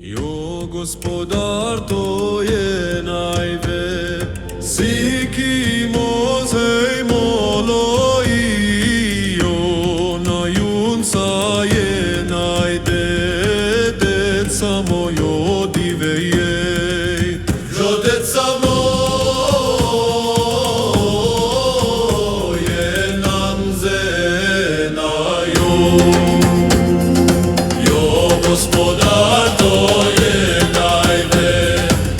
Jo gospodar, to je najve, siki mozej moloi, jo na junca je najde, deca mojo divejej, jo deca moje nanzena jo, jo gospodar, to je najve,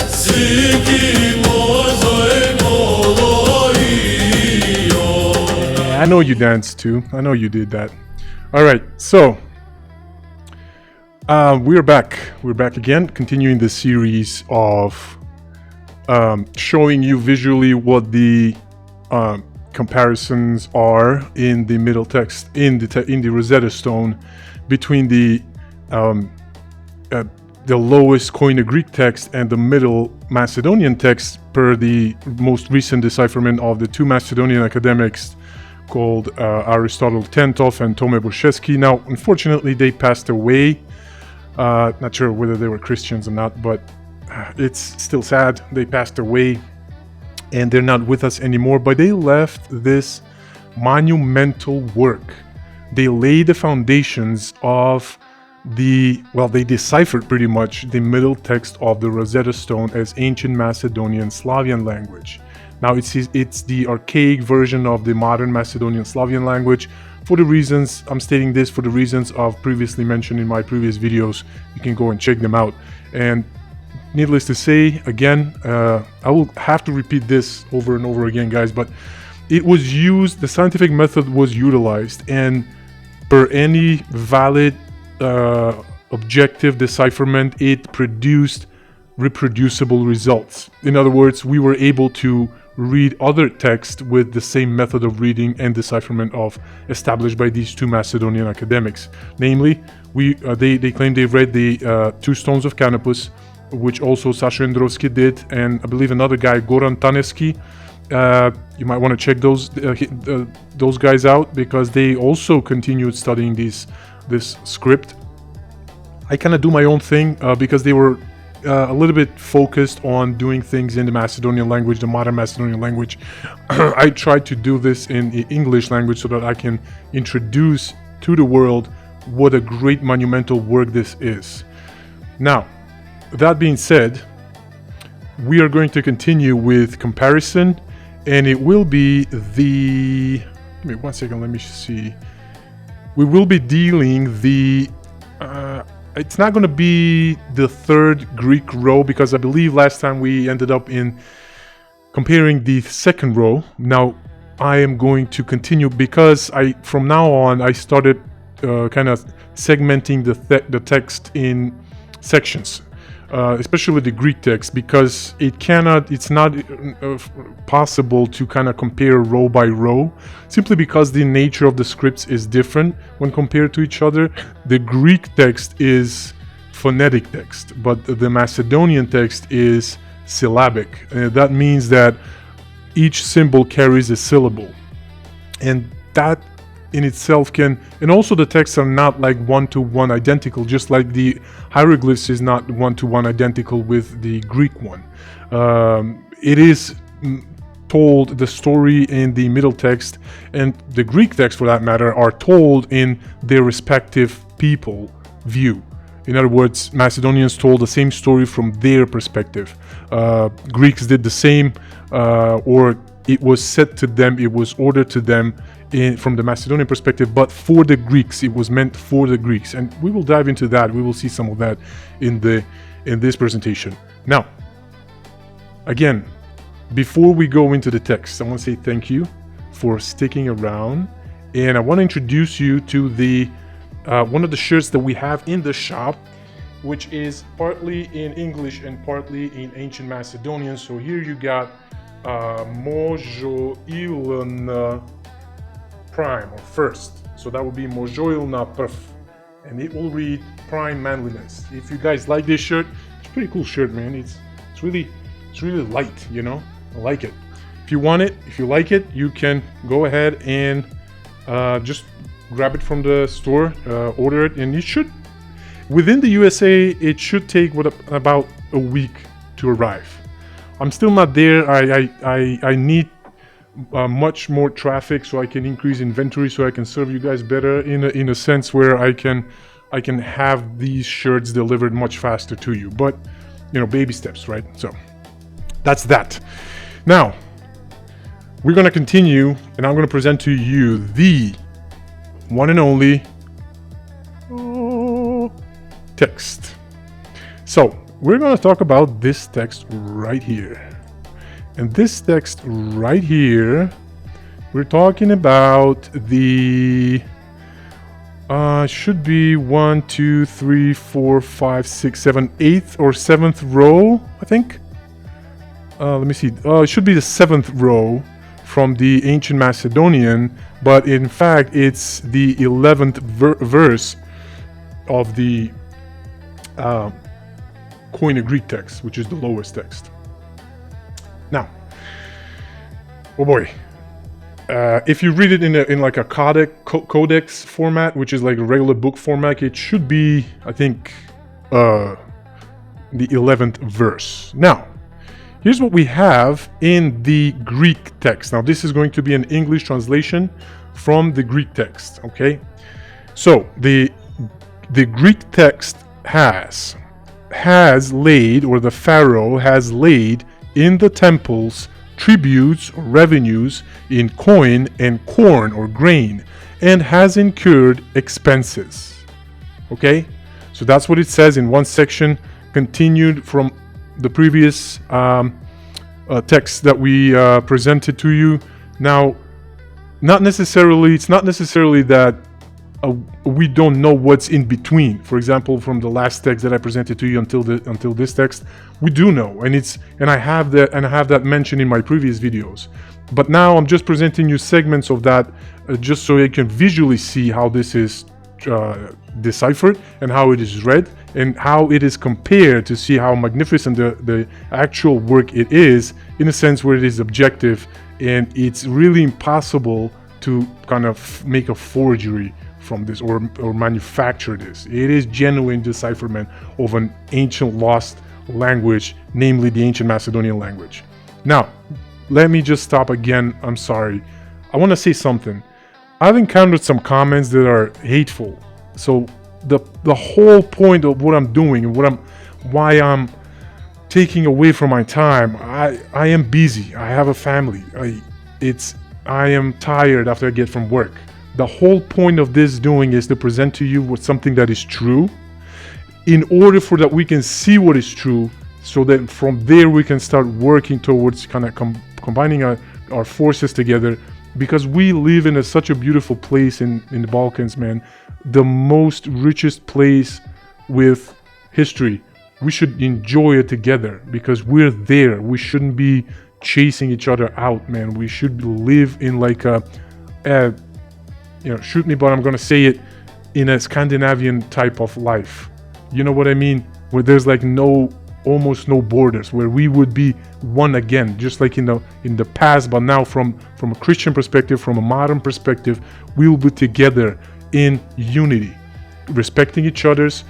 siki mozej moloi, jo. I know you danced too. I know you did that. All right, so we're back. We're back again, continuing the series of showing you visually what the comparisons are in the middle text in the Rosetta Stone between the lowest KoyNe Greek text and the middle Macedonian text per the most recent decipherment of the two Macedonian academics called Aristotle Tentov and Tome Boshevski. Now, unfortunately, they passed away. Not sure whether they were Christians or not, but it's still sad. They passed away and they're not with us anymore, but they left this monumental work. They laid the foundations of they deciphered pretty much the middle text of the Rosetta Stone as Ancient Macedonian Slavian language. Now it's the archaic version of the modern Macedonian Slavian language. For the reasons, I'm stating this for the reasons of previously mentioned in my previous videos. You can go and check them out. And needless to say, again, I will have to repeat this over and over again, guys, but it was used, the scientific method was utilized, and per any valid objective decipherment, it produced reproducible results. In other words, we were able to read other texts with the same method of reading and decipherment of established by these two Macedonian academics. Namely, they claim they read the two stones of Canopus, which also Sasha Endrovsky did, and I believe another guy, Goran Taneski. You might want to check those guys out, because they also continued studying this script. I kind of do my own thing because they were a little bit focused on doing things in the Macedonian language, the modern Macedonian language. I tried to do this in the English language so that I can introduce to the world what a great monumental work this is. Now, that being said, we are going to continue with comparison, and it will be give me 1 second, let me see. We will be dealing it's not going to be the third Greek row, because I believe last time we ended up in comparing the second row. Now I am going to continue, because from now on I started kind of segmenting the text in sections, especially the Greek text, because it's not possible to kind of compare row by row, simply because the nature of the scripts is different when compared to each other. The Greek text is phonetic text, but the Macedonian text is syllabic. That means that each symbol carries a syllable, and that in itself and also the texts are not like one-to-one identical, just like the hieroglyphs is not one-to-one identical with the Greek one. It is told, the story in the middle text and the Greek text for that matter are told in their respective people view. In other words, Macedonians told the same story from their perspective. Greeks did the same, or it was said to them, it was ordered to them from the Macedonian perspective, but for the Greeks, it was meant for the Greeks. And we will dive into that. We will see some of that in this presentation. Now, again, before we go into the text, I want to say thank you for sticking around, and I want to introduce you to the one of the shirts that we have in the shop, which is partly in English and partly in Ancient Macedonian. So here you got Mojoilna Prime, or first. So that would be Mojoilna Prv, and it will read Prime Manliness. If you guys like this shirt, it's a pretty cool shirt, man. It's really light, you know. I like it. If you want it, if you like it, you can go ahead and just grab it from the store, order it, and it should Within the USA, it should take about a week to arrive. I'm still not there. I need much more traffic so I can increase inventory, so I can serve you guys better in a sense where I can have these shirts delivered much faster to you. But baby steps, right? So that's that. Now we're gonna continue, and I'm gonna present to you the one and only text. So we're gonna talk about this text right here. And this text right here, we're talking about the should be 1, 2, 3, 4, 5, 6, 7, 8th or 7th row, I think. Let me see. It should be the 7th row from the Ancient Macedonian, but in fact, it's the 11th verse of the KoyNe Greek text, which is the lowest text. Now, oh boy, if you read it in like a codex format, which is like a regular book format, it should be, I think, the 11th verse. Now, here's what we have in the Greek text. Now, this is going to be an English translation from the Greek text, okay? So, the Greek text has laid, or the Pharaoh has laid in the temples tributes or revenues in coin and corn or grain, and has incurred expenses. Okay, so that's what it says in one section, continued from the previous text that we presented to you. Now, it's not necessarily that we don't know what's in between. For example, from the last text that I presented to you until this text, we do know, and I have that mentioned in my previous videos. But now I'm just presenting you segments of that, just so you can visually see how this is deciphered and how it is read and how it is compared, to see how magnificent the actual work it is, in a sense where it is objective, and it's really impossible to kind of make a forgery from this or manufacture this. It is genuine decipherment of an ancient lost language, namely the Ancient Macedonian language. Now, let me just stop again. I'm sorry. I want to say something. I've encountered some comments that are hateful. So the whole point of what I'm doing and why I'm taking away from my time, I am busy. I have a family. I am tired after I get from work. The whole point of this doing is to present to you with something that is true, in order for that we can see what is true, so that from there we can start working towards kind of combining our forces together, because we live in such a beautiful place in the Balkans, man. The most richest place with history. We should enjoy it together because we're there. We shouldn't be chasing each other out, man. We should live in like shoot me, but I'm gonna say it, in a Scandinavian type of life. You know what I mean? Where there's like almost no borders, where we would be one again, just like in the past, but now from a Christian perspective, from a modern perspective, we will be together in unity, respecting each other's.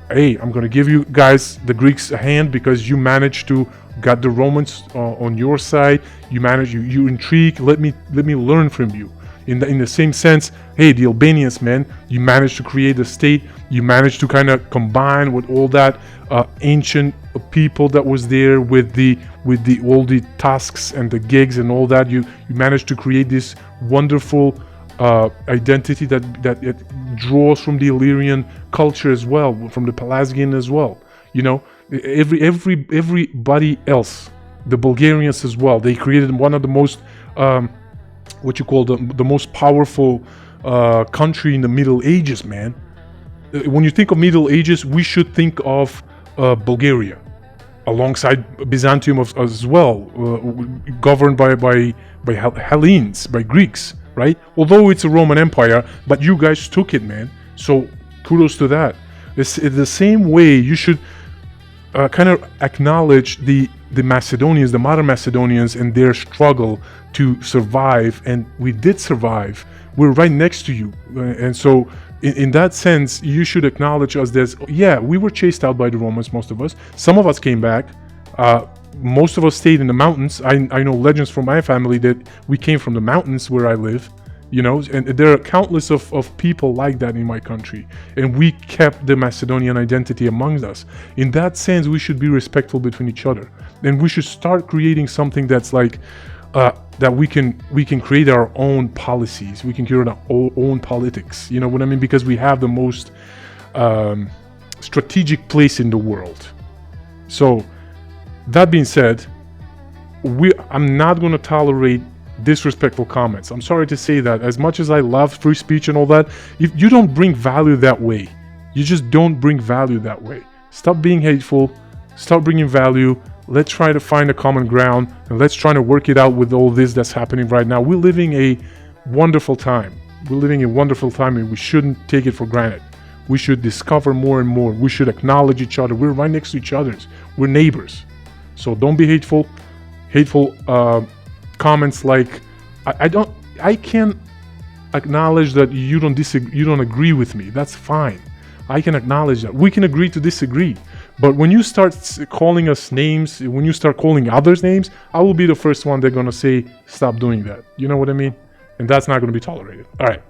Hey, I'm gonna give you guys, the Greeks, a hand, because you managed to got the Romans on your side. You intrigue. Let me learn from you. In the same sense, hey, the Albanians, man, you managed to create a state. You managed to kind of combine with all that ancient people that was there, with all the tasks and the gigs and all that. You managed to create this wonderful identity that it draws from the Illyrian culture as well, from the Pelasgian as well. You know, everybody else, the Bulgarians as well. They created one of the most what you call the most powerful country in the Middle Ages, man. When you think of Middle Ages, we should think of Bulgaria, alongside Byzantium as well, governed by Hellenes, by Greeks, right? Although it's a Roman Empire, but you guys took it, man. So kudos to that. It's the same way you should kind of acknowledge the Macedonians, the modern Macedonians, and their struggle to survive. And we did survive. We're right next to you, and so in that sense, you should acknowledge us as, yeah, we were chased out by the Romans, most of us. Some of us came back. Most of us stayed in the mountains. I know legends from my family that we came from the mountains where I live, and there are countless of people like that in my country. And we kept the Macedonian identity amongst us. In that sense, we should be respectful between each other. And we should start creating something that's like, that we can create our own policies. We can create our own politics. You know what I mean? Because we have the most strategic place in the world. So, that being said, I'm not going to tolerate disrespectful comments. I'm sorry to say that. As much as I love free speech and all that, if you don't bring value that way, you just don't bring value that way. Stop being hateful. Start bringing value. Let's try to find a common ground, and let's try to work it out with all this that's happening right now. We're living a wonderful time. We're living a wonderful time, and we shouldn't take it for granted. We should discover more and more. We should acknowledge each other. We're right next to each other. We're neighbors. So don't be hateful. Hateful comments like, I can acknowledge that you don't disagree, you don't agree with me. That's fine. I can acknowledge that. We can agree to disagree. But when you start calling us names, when you start calling others names, I will be the first one that's gonna say, stop doing that. You know what I mean? And that's not gonna be tolerated. All right.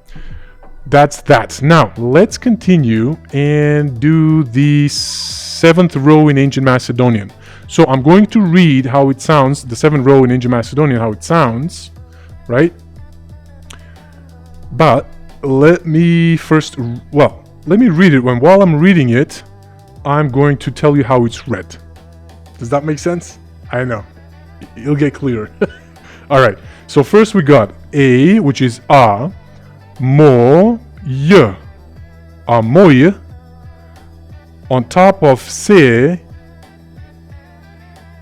That's that. Now, let's continue and do the 7th row in Ancient Macedonian. So I'm going to read how it sounds, the 7th row in Ancient Macedonian, how it sounds, right? But let me read it. While I'm reading it, I'm going to tell you how it's read. Does that make sense? I know. It'll get clearer. All right. So first we got A, which is A, Mo, Y. Amoy. On top of Se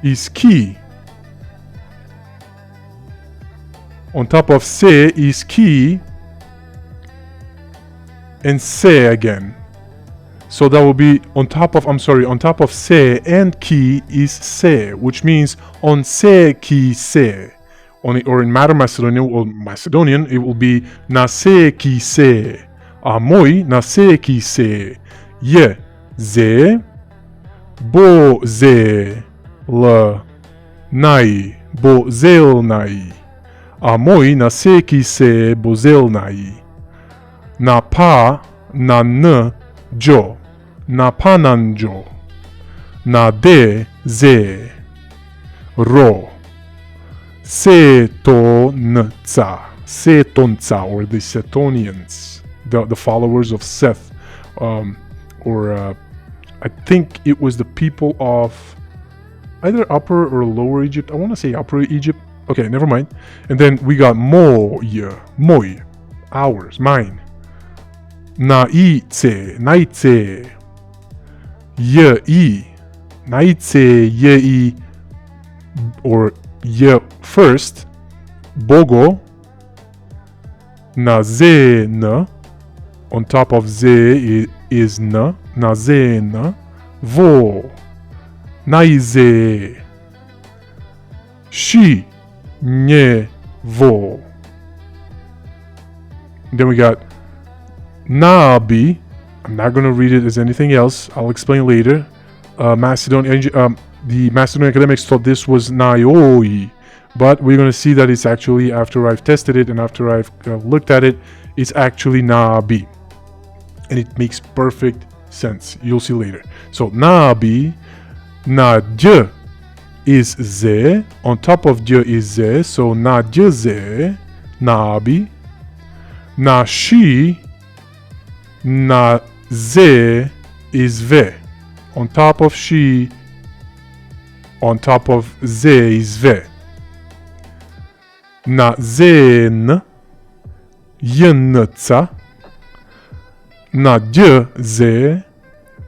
is Ki. On top of Se is Ki. And Se again. So that will be on top of Se and Ki is Se, which means on Se Ki Se. Or in Modern Macedonian, it will be Na Se Ki Se. Amoy Na Se Ki Se. Ye Ze. Bo Ze. L Nai. Bo Zel Nai. Amoy Na Se Ki Se Bo Zel Nai. Na Pa Na N Jo. Na Pananjo. Na De Ze. Ro. Setonca. Setonca, or the Setonians, the followers of Seth, I think it was the people of either Upper or Lower Egypt. I want to say Upper Egypt. Okay, never mind. And then we got Moi, ours, mine. Naice, Naice. Yei, Naice, Yei, or Ye first. Bogo. Na Ze Na. On top of Ze is Na. Na Ze Na. Vo. Naize. Shi. Nye. Vo. Then we got Nabi. I'm not going to read it as anything else. I'll explain later. The Macedonian academics thought this was Naioi, but we're going to see that it's actually, after I've tested it and after I've looked at it, it's actually Nabi. And it makes perfect sense. You'll see later. So Nabi, Nadje is Ze. On top of Je is Ze. So Nadje Ze, Nabi. Nashi, Na Ze is Ve. On top of She, on top of Ze is Ve. Na Zen, Yenca. Na D Ze,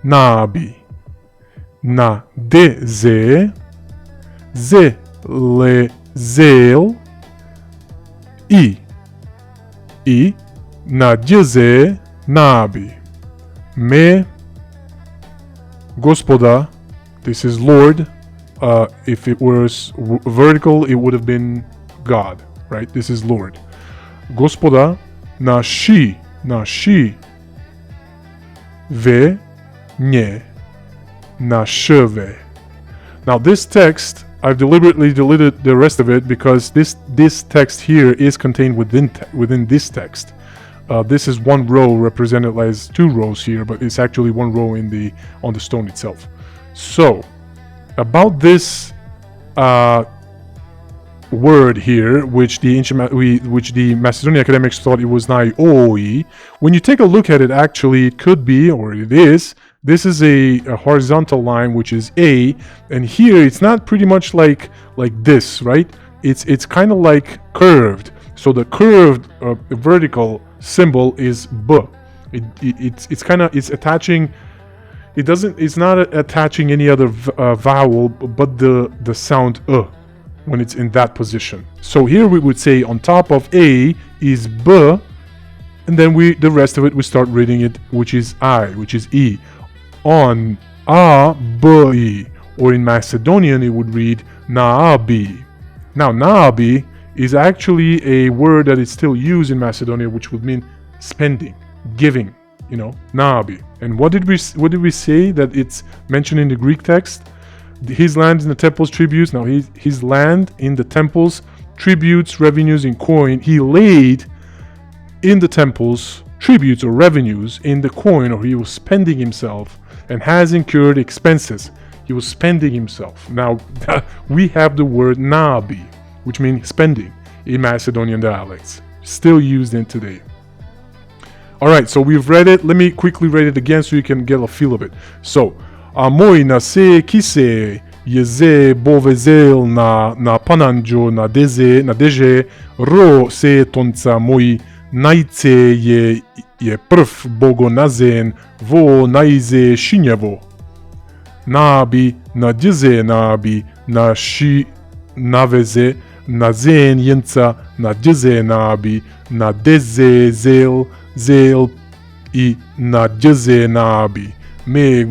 Nabi. Na De Ze, Ze Le Zel, I. Na D Ze, Nabi. Me, Gospoda, this is Lord. If it was vertical, it would have been God, right? This is Lord. Gospoda, na shi ve, nye, na shve. Now this text, I've deliberately deleted the rest of it because this text here is contained within this text. This is one row represented as two rows here, but it's actually one row on the stone itself. So, about this word here, which the Macedonian academics thought it was nai oi. When you take a look at it, actually, it could be, or it is. This is a horizontal line, which is A, and here it's not pretty much like this, right? It's kind of like curved. So the curved vertical symbol is B. It's attaching. It's not attaching any other vowel but the sound when it's in that position. So here we would say on top of A is B, and then the rest of it we start reading it, which is I, which is E. On A, B, E. Or in Macedonian it would read Naabi. Now Naabi is actually a word that is still used in Macedonia, which would mean spending, giving, Naabi. And what did we say that it's mentioned in the Greek text? His land in the temples, tributes. Now his land in the temples, tributes, revenues in coin. He laid in the temples tributes or revenues in the coin, or he was spending himself, and has incurred expenses. He was spending himself. Now we have the word naabi, which means spending, in Macedonian dialects, still used in today. All right, so we've read it. Let me quickly read it again so you can get a feel of it. So, Amoi na se kise yeze bovezel na pananjo na deje ro se tonca moi najce je prv bogo nazen vo najze šinjevo. Nabi na djeze nabi na ši naveze na zen jenca na djeze nabi na deze zel i na djeze nabi me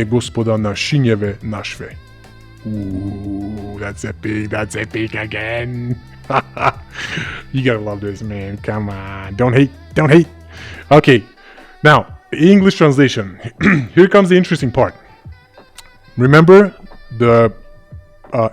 gospoda na šinjeve našve. Ooh, that's epic again. You gotta love this, man. Come on, don't hate. Okay, now English translation. Here comes the interesting part. Remember, the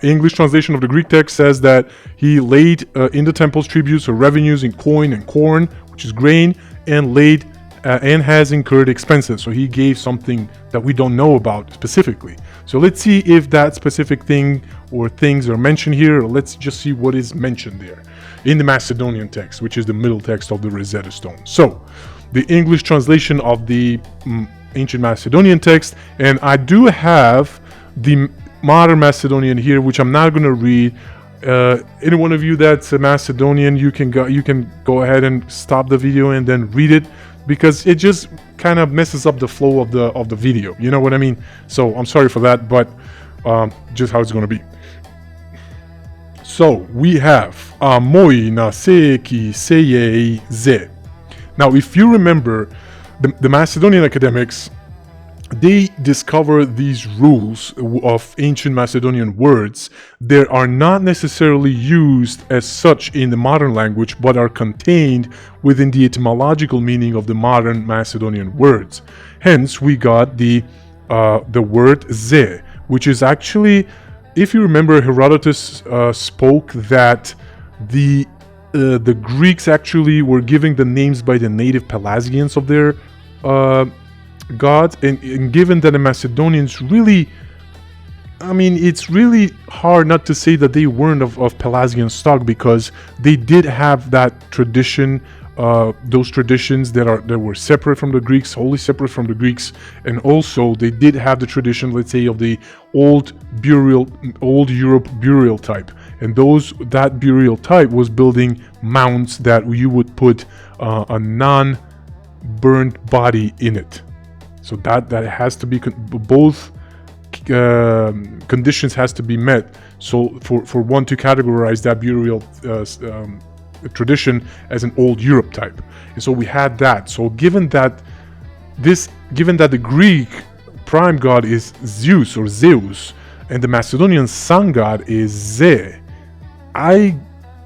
English translation of the Greek text says that he laid in the temples tributes or revenues in coin and corn, which is grain, and laid and has incurred expenses. So he gave something that we don't know about specifically. So let's see if that specific thing or things are mentioned here, or let's just see what is mentioned there in the Macedonian text, which is the middle text of the Rosetta Stone. So the English translation of the Ancient Macedonian text, and I do have the modern Macedonian here, which I'm not going to read. Any one of you that's a Macedonian, you can go ahead and stop the video and then read it, because it just kind of messes up the flow of the video. You know what I mean? So I'm sorry for that, but just how it's going to be. So we have moi na se ki seye ze. Now, if you remember, the Macedonian academics, they discover these rules of ancient Macedonian words that are not necessarily used as such in the modern language, but are contained within the etymological meaning of the modern Macedonian words. Hence, we got the word ze, which is actually, if you remember, Herodotus spoke that the Greeks actually were giving the names by the native Pelasgians of their gods, and given that the Macedonians really, I mean, it's really hard not to say that they weren't of Pelasgian stock, because they did have that tradition, those traditions that were separate from the Greeks, wholly separate from the Greeks, and also they did have the tradition, let's say, of the old Europe burial type, and that burial type was building mounds that you would put a non-burned body in it. So that has to be both conditions has to be met. So for one to categorize that burial tradition as an old Europe type, and so we had that. So given that the Greek prime god is Zeus or Zeus, and the Macedonian sun god is Ze, I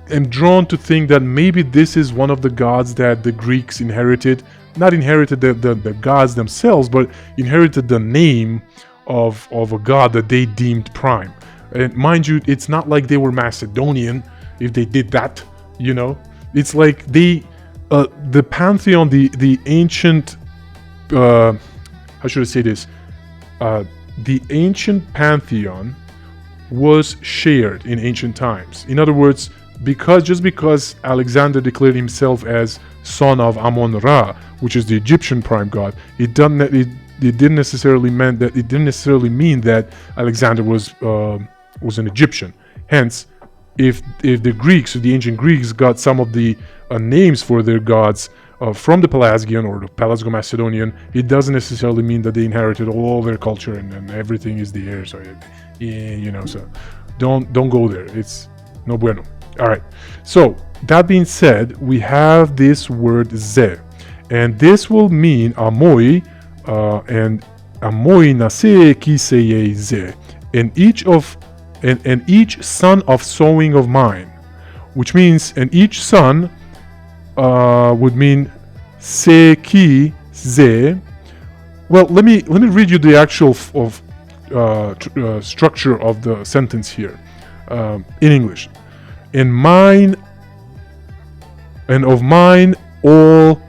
am drawn to think that maybe this is one of the gods that the Greeks inherited not inherited the gods themselves, but inherited the name of a god that they deemed prime. And mind you, it's not like they were Macedonian if they did that, you know. It's like they, the pantheon, the ancient, how should I say this? The ancient pantheon was shared in ancient times. In other words, just because Alexander declared himself as son of Amon-Ra, which is the Egyptian prime god, it didn't necessarily mean that Alexander was an Egyptian. Hence, if the Greeks, or the ancient Greeks, got some of the names for their gods from the Pelasgian or the Pelasgo-Macedonian, it doesn't necessarily mean that they inherited all their culture and everything is theirs. So, you know, so don't go there. It's no bueno. All right. So that being said, we have this word ze, and this will mean amoi, and amoi nase kiseye ze, and each son of sowing of mine, which means, and each son would mean se ki ze. Well, let me read you the actual structure of the sentence here in English. And mine, and of mine all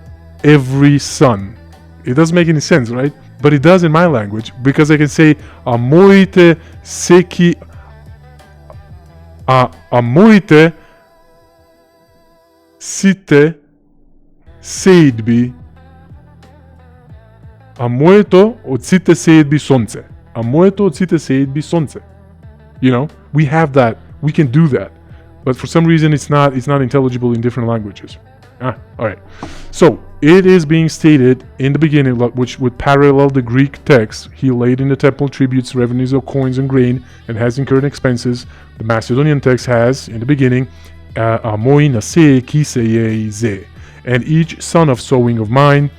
every son. It doesn't make any sense, right? But it does in my language, because I can say amoite seki amoite site seidbi amoeto otsite seidbi sonce. Amoeto otsite seidbi sonce. You know, we have that. We can do that. But for some reason, it's not intelligible in different languages. All right. So it is being stated in the beginning, which would parallel the Greek text. He laid in the temple tributes, revenues of coins and grain, and has incurred expenses. The Macedonian text has, in the beginning, amoi nase kiseye ze, and each son of sowing of mine,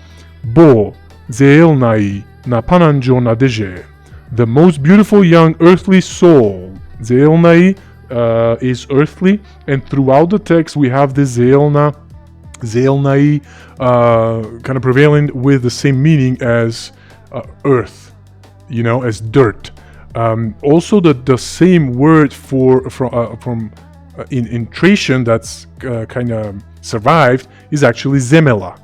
bo zeelnai na pananjo na deje, the most beautiful young earthly soul. Zeelnai is earthly, and throughout the text we have the zeelnai kind of prevailing with the same meaning as earth, you know, as dirt. Also, the same word from in Thracian that's kind of survived is actually zemela.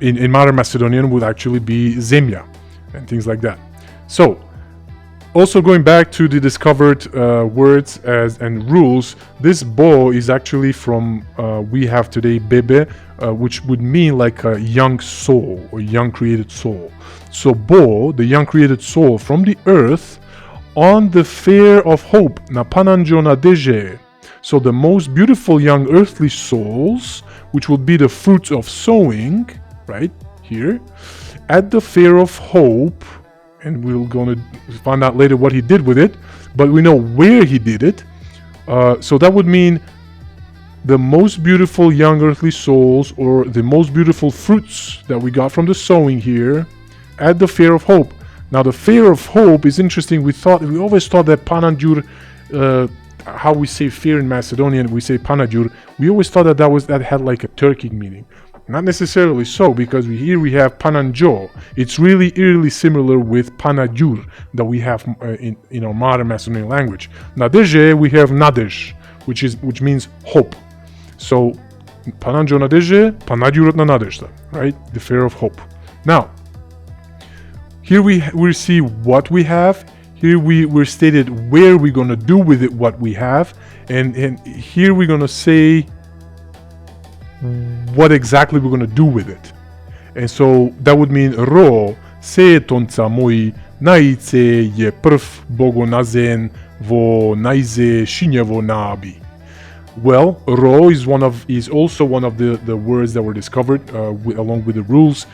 In modern Macedonian would actually be zemia and things like that. So, also going back to the discovered words and rules, this bo is actually from we have today bebe, which would mean like a young soul or young created soul. So bo, the young created soul from the earth, on the fair of hope, na pananjo na deje. So the most beautiful young earthly souls, which would be the fruits of sowing, right here, at the fair of hope. And we're going to find out later what he did with it, but we know where he did it. So that would mean the most beautiful young earthly souls, or the most beautiful fruits that we got from the sowing here at the Fair of Hope. Now the Fair of Hope is interesting. We always thought that Panajur, how we say fair in Macedonian, we say Panajur. We always thought that had like a Turkic meaning. Not necessarily so, because here we have Pananjo. It's really eerily similar with Panajur that we have in our modern Macedonian language. Nadeje, we have Nadej, which means hope. So Pananjo Nadeje, Panajur na Nadejta, right? The Fair of Hope. Now, here we see what we have. Here we're stated where we're gonna do with it what we have, and here we're gonna say what exactly we're going to do with it. And so that would mean ro se tonca moi naice je prv bogonazen vo naize shinjevo nabi. Well, ro is also one of the words that were discovered along with the rules,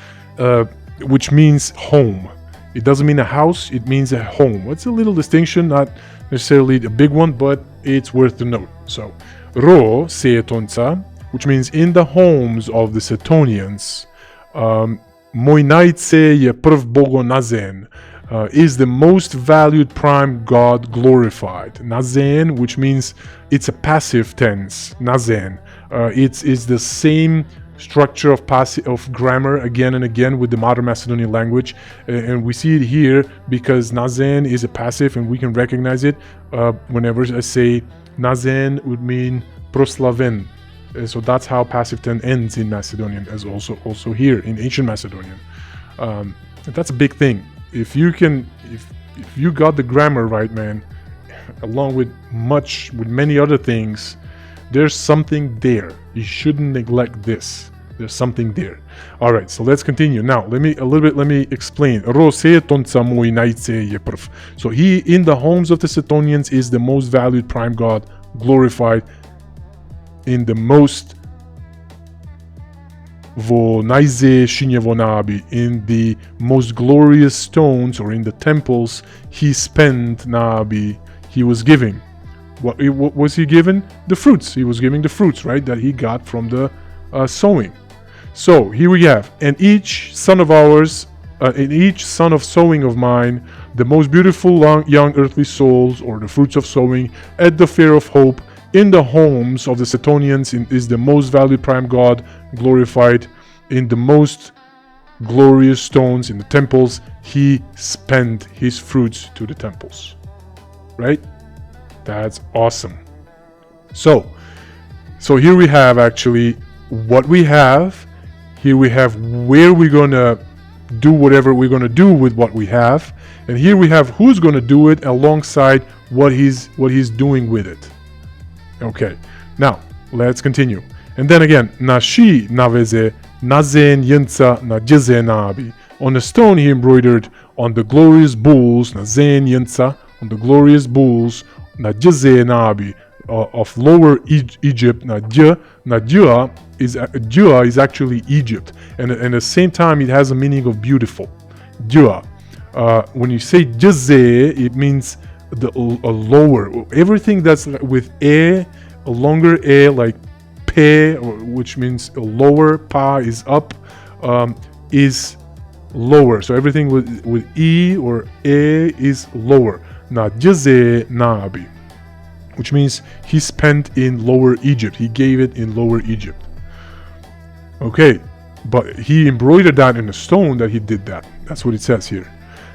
which means home. It doesn't mean a house, it means a home. It's a little distinction, not necessarily a big one, but it's worth to note. So ro se tonca, which means in the homes of the Setonians, Moinaitse je prv bogo nazen, is the most valued prime god glorified. Nazen, which means it's a passive tense, nazen. It's the same structure of grammar again and again with the modern Macedonian language, and we see it here because nazen is a passive, and we can recognize it whenever I say nazen would mean proslaven. So that's how passive tense ends in Macedonian, as also here in Ancient Macedonian. That's a big thing. If you got the grammar right, man, along with many other things, there's something there. You shouldn't neglect this. There's something there. All right, so let's continue. Now, let me explain. So he in the homes of the Setonians is the most valued prime god, glorified in the most in the most glorious stones, or in the temples he spent he was giving. What was he given? The fruits. He was giving the fruits, right, that he got from the sowing. So here we have, and each son of sowing of mine, the most beautiful young earthly souls, or the fruits of sowing, at the fair of hope, in the homes of the Setonians is the most valued prime god, glorified in the most glorious stones, in the temples he spent his fruits to the temples. Right? That's awesome. So here we have actually what we have. Here we have where we're gonna do whatever we're gonna do with what we have, and here we have who's gonna do it alongside what he's doing with it. Okay, now let's continue. And then again, nashi naveze nazen yinsa na jize nabi. On the stone he embroidered on the glorious bulls, nazen yinsa, on the glorious bulls, na jize nabi, of lower Egypt. Najua is actually Egypt, and at the same time it has a meaning of beautiful. Jua. When you say jize, it means a lower. Everything that's with a longer a, like pe, which means a lower, pa is up, is lower. So everything with e or a is lower. Na jize nabi, which means he spent in Lower Egypt. He gave it in Lower Egypt. Okay, but he embroidered that in a stone that he did that. That's what it says here.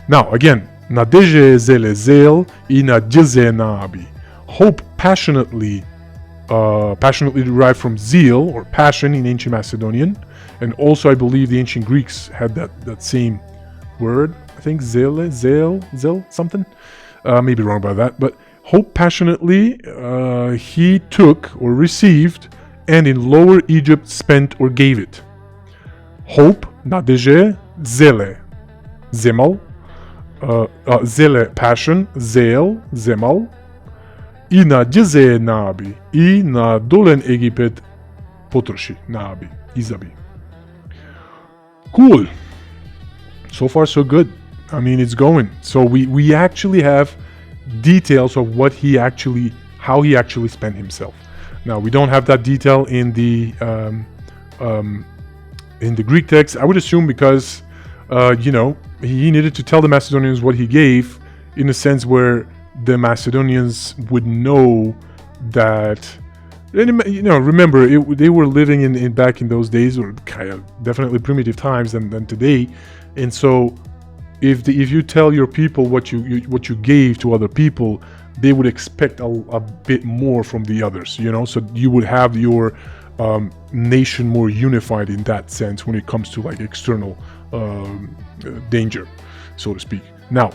Now again, nadeje zele zel ina jize nabi. Hope passionately derived from zeal or passion in Ancient Macedonian, and also I believe the Ancient Greeks had that same word. I think zel something. Maybe wrong about that, but hope passionately he took or received, and in Lower Egypt spent or gave it. Hope, nadeje, zele, zemal, zele, passion, zeal, zemal, i na jize nabi, i na dolen Egipet potroši nabi, izabi. Cool. So far so good. I mean, it's going. So we actually have details of how he actually spent himself. Now we don't have that detail in the Greek text. I would assume because he needed to tell the Macedonians what he gave, in a sense where the Macedonians would know that. Remember, they were living in back in those days, or kind of definitely primitive times than today, and so if you tell your people what you gave to other people, they would expect a bit more from the others, so you would have your nation more unified in that sense when it comes to like external danger, so to speak. Now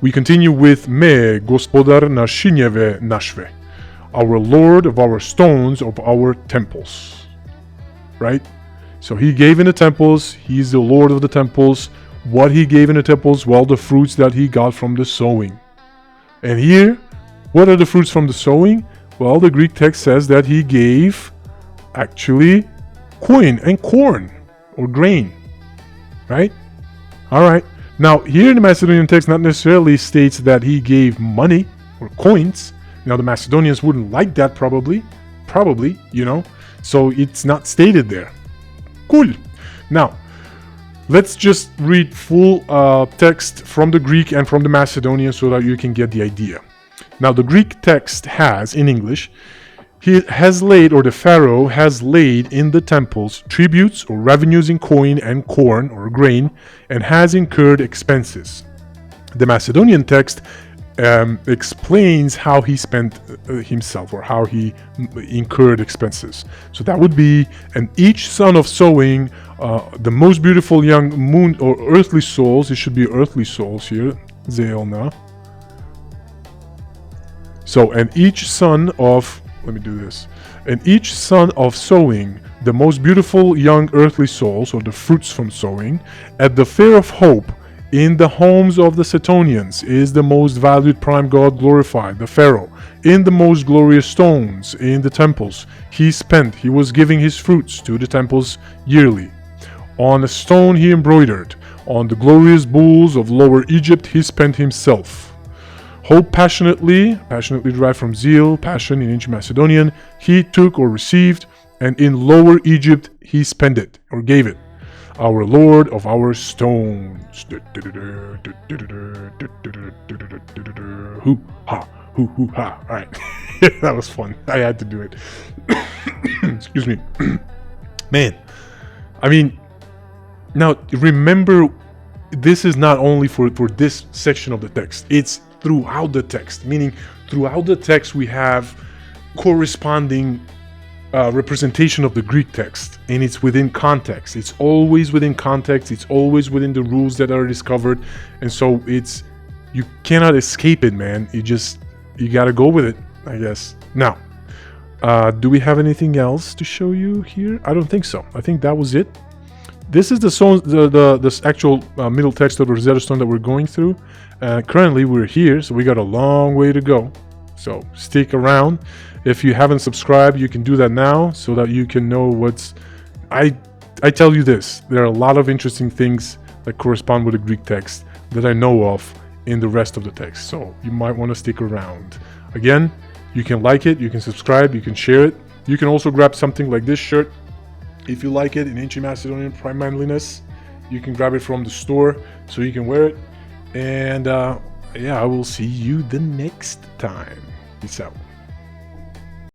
we continue with me gospodar nashinjeve nashve, our Lord of our stones, of our temples, right? So he gave in the temples, he's the Lord of the temples. What he gave in the temples? Well, the fruits that he got from the sowing. And here, what are the fruits from the sowing? Well, the Greek text says that he gave actually coin and corn or grain, right? All right. Now, here in the Macedonian text, not necessarily states that he gave money or coins. Now, the Macedonians wouldn't like that probably, so it's not stated there. Cool. Now, let's just read full text from the Greek and from the Macedonian so that you can get the idea. Now, the Greek text has, in English, He has laid, or the Pharaoh has laid in the temples tributes or revenues in coin and corn or grain, and has incurred expenses. The Macedonian text explains how he spent himself, or how he incurred expenses. So that would be, and each son of sowing, the most beautiful young moon or earthly souls, it should be earthly souls here, Zeelna. So, and each son of, let me do this, and each son of sowing, the most beautiful young earthly souls, or the fruits from sowing, at the fair of hope, in the homes of the Setonians, is the most valued prime god glorified, the Pharaoh. In the most glorious stones, in the temples, he was giving his fruits to the temples yearly. On a stone he embroidered, on the glorious bulls of Lower Egypt he spent himself. Hope passionately derived from zeal, passion in ancient Macedonian, he took or received, and in Lower Egypt he spent it, or gave it. Our Lord of our stones. Hoo ha, hoo hoo ha. All right, that was fun. I had to do it. Excuse me, man. I mean, now remember, this is not only for this section of the text. It's throughout the text. Meaning, throughout the text we have corresponding representation of the Greek text, and it's within context. It's always within context. It's always within the rules that are discovered, and so you cannot escape it, man. You gotta go with it, I guess. Now, do we have anything else to show you here? I don't think so. I think that was it. This is the actual middle text of the Rosetta Stone that we're going through. Currently, we're here, so we got a long way to go. So stick around. If you haven't subscribed, you can do that now so that you can know what's... I tell you this, there are a lot of interesting things that correspond with the Greek text that I know of in the rest of the text. So you might want to stick around. Again, you can like it, you can subscribe, you can share it. You can also grab something like this shirt if you like it, in Ancient Macedonian Prime Manliness. You can grab it from the store so you can wear it. And yeah, I will see you the next time. Peace out.